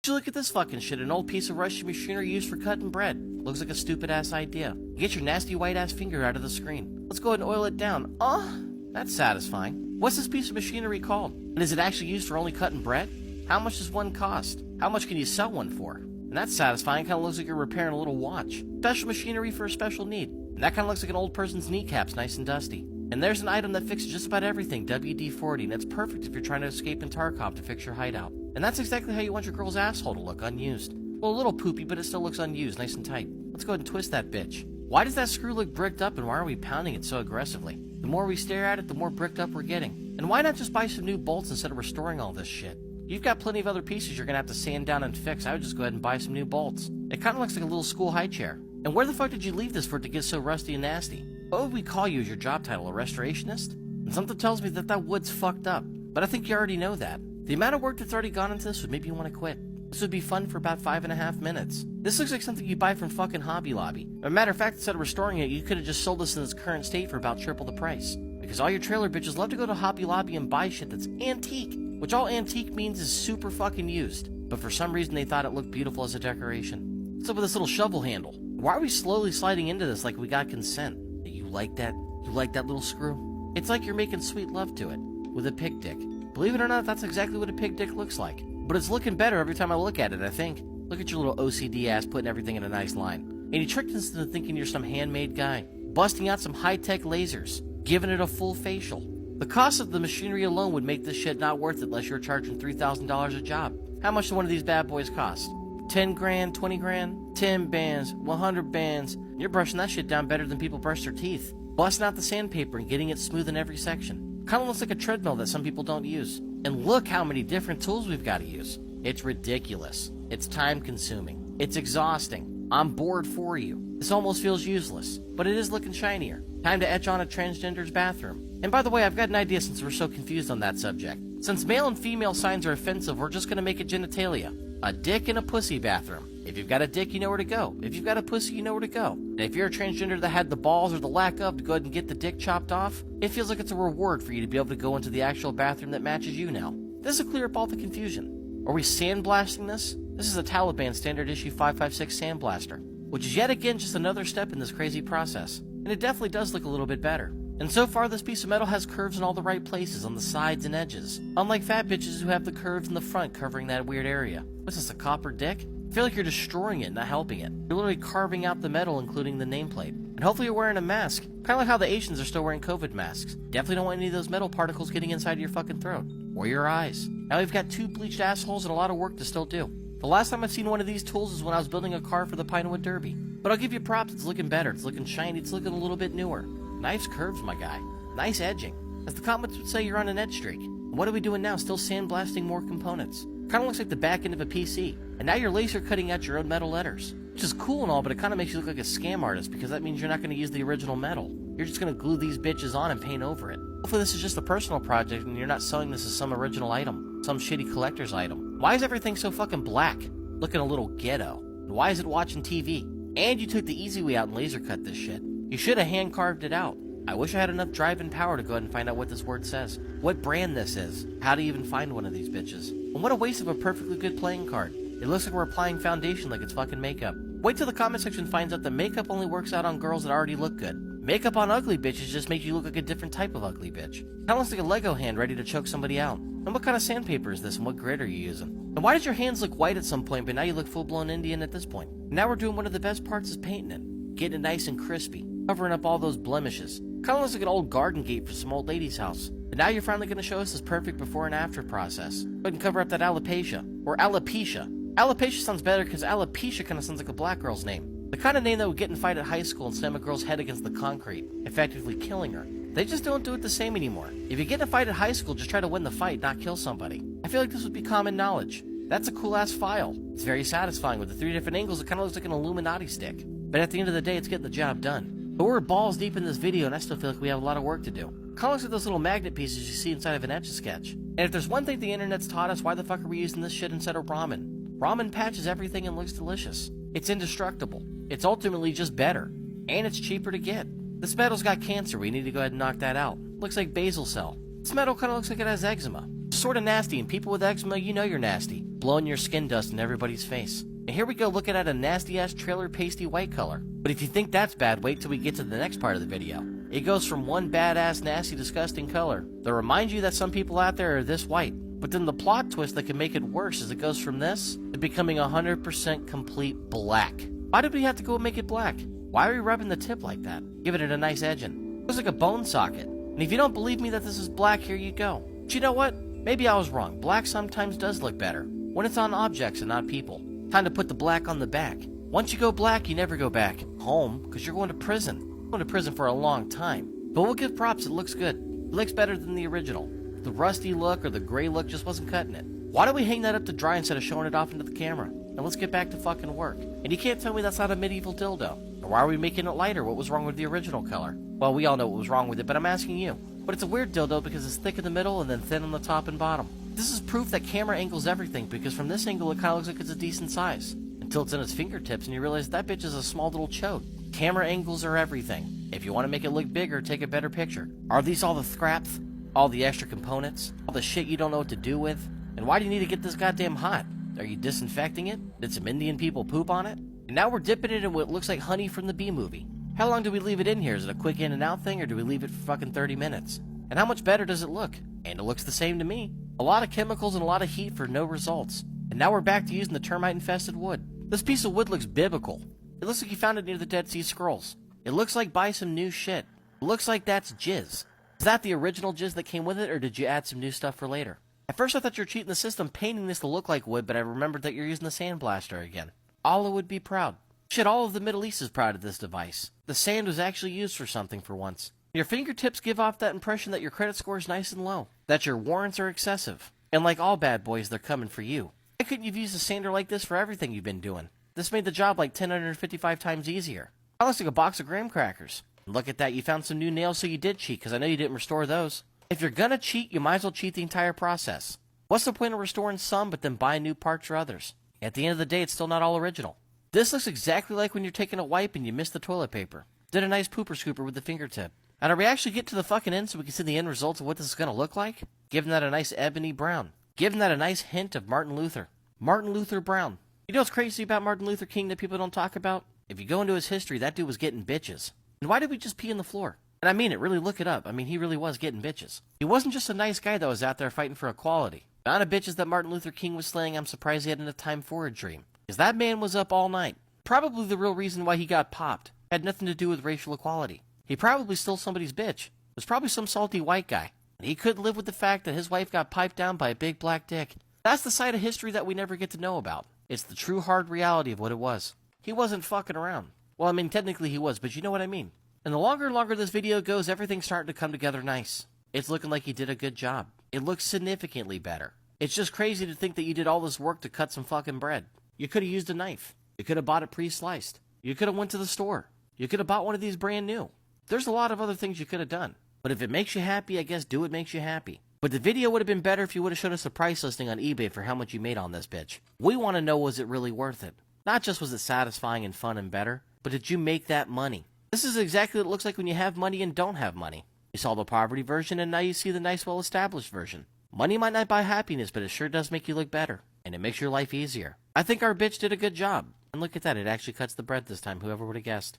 you look at this fucking shit, an old piece of Russian machinery used for cutting bread. Looks like a stupid ass idea. Get your nasty white ass finger out of the screen. Let's go ahead and oil it down. Oh, that's satisfying. What's this piece of machinery called? And is it actually used for only cutting bread? How much does one cost? How much can you sell one for? And that's satisfying. Kind of looks like you're repairing a little watch. Special machinery for a special need. And that kind of looks like an old person's kneecaps, nice and dusty. And there's an item that fixes just about everything, WD-40, and it's perfect if you're trying to escape in Tarkov to fix your hideout. And that's exactly how you want your girl's asshole to look, unused. Well, a little poopy, but it still looks unused, nice and tight. Let's go ahead and twist that bitch. Why does that screw look bricked up, and why are we pounding it so aggressively? The more we stare at it, the more bricked up we're getting. And why not just buy some new bolts instead of restoring all this shit? You've got plenty of other pieces you're gonna have to sand down and fix. I would just go ahead and buy some new bolts. It kinda looks like a little school high chair. And where the fuck did you leave this for it to get so rusty and nasty? What would we call you as your job title, a restorationist? And something tells me that wood's fucked up. But I think you already know that. The amount of work that's already gone into this would make you want to quit. This would be fun for about 5.5 minutes. This looks like something you buy from fucking Hobby Lobby. As a matter of fact, instead of restoring it, you could have just sold this in its current state for about triple the price. Because all your trailer bitches love to go to Hobby Lobby and buy shit that's antique. Which all antique means is super fucking used. But for some reason they thought it looked beautiful as a decoration. What's up with this little shovel handle? Why are we slowly sliding into this like we got consent? You like that? You like that little screw? It's like you're making sweet love to it. With a pig dick. Believe it or not, that's exactly what a pig dick looks like. But it's looking better every time I look at it, I think. Look at your little OCD ass putting everything in a nice line. And you tricked us into thinking you're some handmade guy. Busting out some high-tech lasers. Giving it a full facial. The cost of the machinery alone would make this shit not worth it unless you're charging $3,000 a job. How much do one of these bad boys cost? 10 grand, 20 grand? 10 bands, 100 bands. You're brushing that shit down better than people brush their teeth. Busting out the sandpaper and getting it smooth in every section. Kinda looks like a treadmill that some people don't use. And look how many different tools we've got to use. It's ridiculous. It's time consuming. It's exhausting. I'm bored for you. This almost feels useless, but it is looking shinier. Time to etch on a transgender's bathroom. And by the way, I've got an idea since we're so confused on that subject. Since male and female signs are offensive, we're just gonna make it genitalia. A dick and a pussy bathroom. If you've got a dick, you know where to go. If you've got a pussy, you know where to go. And if you're a transgender that had the balls or the lack of to go ahead and get the dick chopped off, it feels like it's a reward for you to be able to go into the actual bathroom that matches you now. This will clear up all the confusion. Are we sandblasting this? This is a Taliban standard issue 556 sandblaster, which is yet again just another step in this crazy process. And it definitely does look a little bit better. And so far, this piece of metal has curves in all the right places, on the sides and edges. Unlike fat bitches who have the curves in the front covering that weird area. What's this, a copper dick? I feel like you're destroying it, not helping it. You're literally carving out the metal, including the nameplate. And hopefully you're wearing a mask. Kind of like how the Asians are still wearing COVID masks. Definitely don't want any of those metal particles getting inside your fucking throat. Or your eyes. Now we've got 2 bleached assholes and a lot of work to still do. The last time I've seen one of these tools is when I was building a car for the Pinewood Derby. But I'll give you props, it's looking better, it's looking shiny, it's looking a little bit newer. Nice curves, my guy. Nice edging. As the comments would say, you're on an edge streak. And what are we doing now? Still sandblasting more components. Kinda looks like the back end of a PC. And now you're laser cutting out your own metal letters. Which is cool and all, but it kinda makes you look like a scam artist because that means you're not gonna use the original metal. You're just gonna glue these bitches on and paint over it. Hopefully this is just a personal project and you're not selling this as some original item. Some shitty collector's item. Why is everything so fucking black? Looking a little ghetto. And why is it watching TV? And you took the easy way out and laser cut this shit. You should have hand carved it out. I wish I had enough drive and power to go ahead and find out what this word says. What brand this is. How to even find one of these bitches. And what a waste of a perfectly good playing card. It looks like we're applying foundation like it's fucking makeup. Wait till the comment section finds out that makeup only works out on girls that already look good. Makeup on ugly bitches just makes you look like a different type of ugly bitch. Kinda looks like a Lego hand ready to choke somebody out. And what kind of sandpaper is this and what grit are you using? And why did your hands look white at some point but now you look full-blown Indian at this point? Now we're doing one of the best parts is painting it. Getting it nice and crispy. Covering up all those blemishes. Kinda looks like an old garden gate for some old lady's house. And now you're finally gonna show us this perfect before and after process. Go ahead and cover up that alopecia. Or alopecia. Alopecia sounds better because alopecia kinda sounds like a black girl's name. The kind of name that would get in a fight at high school and slam a girl's head against the concrete, effectively killing her. They just don't do it the same anymore. If you get in a fight at high school, just try to win the fight, not kill somebody. I feel like this would be common knowledge. That's a cool-ass file. It's very satisfying. With the 3 different angles, it kind of looks like an Illuminati stick. But at the end of the day, it's getting the job done. But we're balls deep in this video, and I still feel like we have a lot of work to do. Kind of looks like those little magnet pieces you see inside of an Etch-a-Sketch. And if there's one thing the internet's taught us, why the fuck are we using this shit instead of ramen? Ramen patches everything and looks delicious. It's indestructible. It's ultimately just better. And it's cheaper to get. This metal's got cancer. We need to go ahead and knock that out. Looks like basal cell. This metal kind of looks like it has eczema. It's sort of nasty, and people with eczema, you know you're nasty. blowing your skin dust in everybody's face. And here we go looking at a nasty-ass trailer pasty white color. But if you think that's bad, wait till we get to the next part of the video. It goes from one badass, nasty, disgusting color that reminds you that some people out there are this white. But then the plot twist that can make it worse is it goes from this to becoming 100% complete black. Why did we have to go and make it black? Why are we rubbing the tip like that? Giving it a nice edging. Looks like a bone socket. And if you don't believe me that this is black, here you go. But you know what? Maybe I was wrong. Black sometimes does look better when it's on objects and not people. Time to put the black on the back. Once you go black, you never go back home because you're going to prison. You're going to prison for a long time. But we'll give props, it looks good. It looks better than the original. The rusty look or the gray look just wasn't cutting it. Why don't we hang that up to dry instead of showing it off into the camera? Now let's get back to fucking work. And you can't tell me that's not a medieval dildo. Or why are we making it lighter? What was wrong with the original color? Well, we all know what was wrong with it, but I'm asking you. But it's a weird dildo because it's thick in the middle and then thin on the top and bottom. This is proof that camera angles everything, because from this angle it kind of looks like it's a decent size. Until it's in its fingertips and you realize that bitch is a small little chode. Camera angles are everything. If you want to make it look bigger, take a better picture. Are these all the scraps? All the extra components? All the shit you don't know what to do with? And why do you need to get this goddamn hot? Are you disinfecting it? Did some Indian people poop on it? And now we're dipping it in what looks like honey from the Bee Movie. How long do we leave it in here? Is it a quick in and out thing, or do we leave it for fucking 30 minutes? And how much better does it look? And it looks the same to me. A lot of chemicals and a lot of heat for no results. And now we're back to using the termite-infested wood. This piece of wood looks biblical. It looks like you found it near the Dead Sea Scrolls. It looks like buy some new shit. It looks like that's jizz. Is that the original jizz that came with it, or did you add some new stuff for later? At first I thought you were cheating the system painting this to look like wood, but I remembered that you're using the sandblaster again. Allah would be proud. Shit, all of the Middle East is proud of this device. The sand was actually used for something for once. Your fingertips give off that impression that your credit score is nice and low, that your warrants are excessive. And like all bad boys, they're coming for you. Why couldn't you have used a sander like this for everything you've been doing? This made the job like 1055 times easier. That looks like a box of graham crackers. And look at that, you found some new nails, so you did cheat, because I know you didn't restore those. If you're gonna cheat, you might as well cheat the entire process. What's the point of restoring some, but then buying new parts for others? At the end of the day, it's still not all original. This looks exactly like when you're taking a wipe and you miss the toilet paper. Did a nice pooper scooper with the fingertip. And are we actually get to the fucking end so we can see the end results of what this is gonna look like? Giving that a nice ebony brown. Giving that a nice hint of Martin Luther. Martin Luther Brown. You know what's crazy about Martin Luther King that people don't talk about? If you go into his history, that dude was getting bitches. And why did we just pee on the floor? And I mean it, really look it up. I mean, he really was getting bitches. He wasn't just a nice guy that was out there fighting for equality. The amount of bitches that Martin Luther King was slaying, I'm surprised he had enough time for a dream. Because that man was up all night. Probably the real reason why he got popped had nothing to do with racial equality. He probably stole somebody's bitch. It was probably some salty white guy. And he couldn't live with the fact that his wife got piped down by a big black dick. That's the side of history that we never get to know about. It's the true hard reality of what it was. He wasn't fucking around. Well, I mean, technically he was, but you know what I mean. And the longer and longer this video goes, everything's starting to come together nice. It's looking like you did a good job. It looks significantly better. It's just crazy to think that you did all this work to cut some fucking bread. You could have used a knife. You could have bought it pre-sliced. You could have went to the store. You could have bought one of these brand new. There's a lot of other things you could have done. But if it makes you happy, I guess do what makes you happy. But the video would have been better if you would have showed us a price listing on eBay for how much you made on this bitch. We want to know, was it really worth it? Not just was it satisfying and fun and better, but did you make that money? This is exactly what it looks like when you have money and don't have money. You saw the poverty version, and now you see the nice, well-established version. Money might not buy happiness, but it sure does make you look better. And it makes your life easier. I think our bitch did a good job. And look at that, it actually cuts the bread this time, whoever would have guessed.